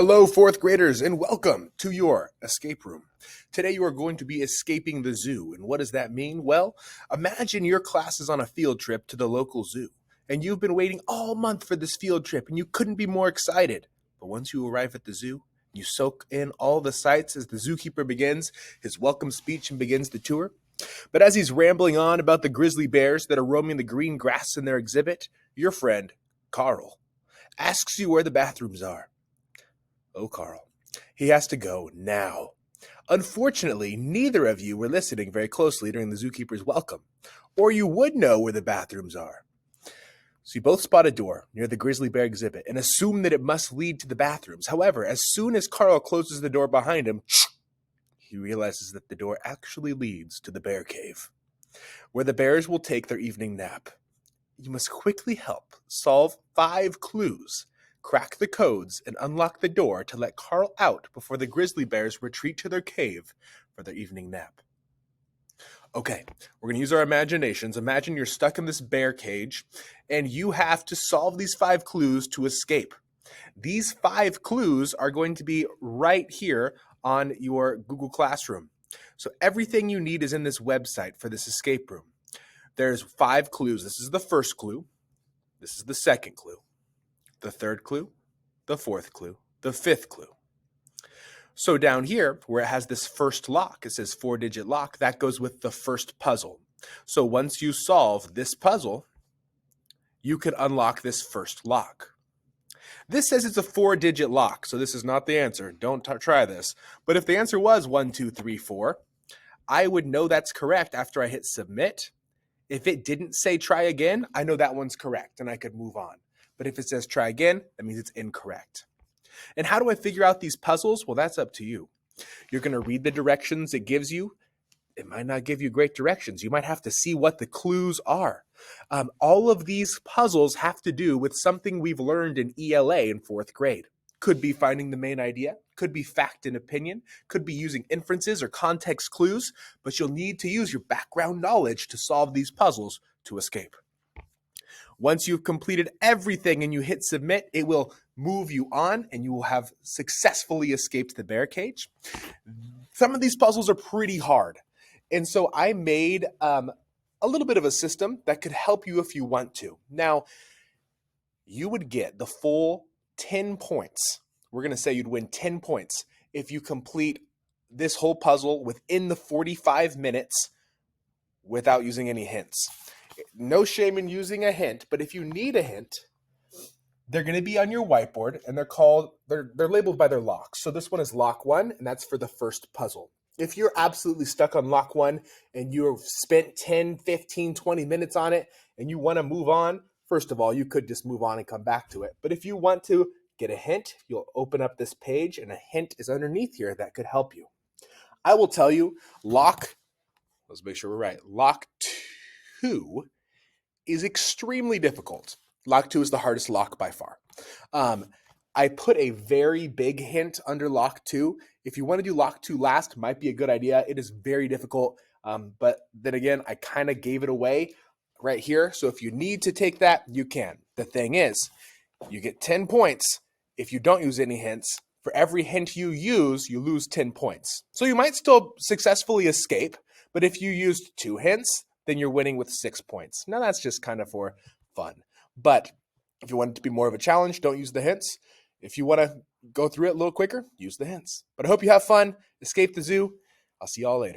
Hello, fourth graders, and welcome to your escape room. Today you are going to be escaping the zoo. And what does that mean? Well, imagine your class is on a field trip to the local zoo, and you've been waiting all month for this field trip, and you couldn't be more excited. But once you arrive at the zoo, you soak in all the sights as the zookeeper begins his welcome speech and begins the tour. But as he's rambling on about the grizzly bears that are roaming the green grass in their exhibit, your friend, Carl, asks you where the bathrooms are. Oh, Carl. He has to go now. Unfortunately, neither of you were listening very closely during the zookeeper's welcome, or you would know where the bathrooms are. So you both spot a door near the grizzly bear exhibit and assume that it must lead to the bathrooms. However, as soon as Carl closes the door behind him, he realizes that the door actually leads to the bear cave, where the bears will take their evening nap. You must quickly help solve 5 clues, crack the codes, and unlock the door to let Carl out before the grizzly bears retreat to their cave for their evening nap. Okay, we're going to use our imaginations. Imagine you're stuck in this bear cage, and you have to solve these 5 clues to escape. These 5 clues are going to be right here on your Google Classroom. So everything you need is in this website for this escape room. There's 5 clues. This is the first clue. This is the second clue. The third clue, the fourth clue, the fifth clue. So down here, where it has this first lock, it says 4-digit lock, that goes with the first puzzle. So once you solve this puzzle, you can unlock this first lock. This says it's a 4-digit lock, so this is not the answer. Don't try this. But if the answer was 1, 2, 3, 4, I would know that's correct after I hit submit. If it didn't say try again, I know that one's correct and I could move on. But if it says try again, that means it's incorrect. And how do I figure out these puzzles? Well, that's up to you. You're going to read the directions it gives you. It might not give you great directions. You might have to see what the clues are. All of these puzzles have to do with something we've learned in ELA in 4th grade. Could be finding the main idea, could be fact and opinion, could be using inferences or context clues, but you'll need to use your background knowledge to solve these puzzles to escape. Once you've completed everything and you hit submit, it will move you on and you will have successfully escaped the bear cage. Some of these puzzles are pretty hard. And so I made a little bit of a system that could help you if you want to. Now, you would get the full 10 points. We're going to say you'd win 10 points if you complete this whole puzzle within the 45 minutes without using any hints. No shame in using a hint, but if you need a hint, they're going to be on your whiteboard, and they're labeled by their locks. So this one is lock 1, and that's for the first puzzle. If you're absolutely stuck on lock 1 and you've spent 10, 15, 20 minutes on it and you want to move on, first of all, you could just move on and come back to it. But if you want to get a hint, you'll open up this page, and a hint is underneath here that could help you. I will tell you, let's make sure we're right. Lock 2 is extremely difficult. Lock 2 is the hardest lock by far. I put a very big hint under lock 2. If you want to do lock 2 last, might be a good idea. It is very difficult, but then again, I kind of gave it away right here. So if you need to take that, you can. The thing is, you get 10 points if you don't use any hints. For every hint you use, you lose 10 points. So you might still successfully escape, but if you used 2 hints, then you're winning with 6 points. Now that's just kind of for fun. But if you want it to be more of a challenge, don't use the hints. If you want to go through it a little quicker, use the hints. But I hope you have fun. Escape the zoo. I'll see y'all later.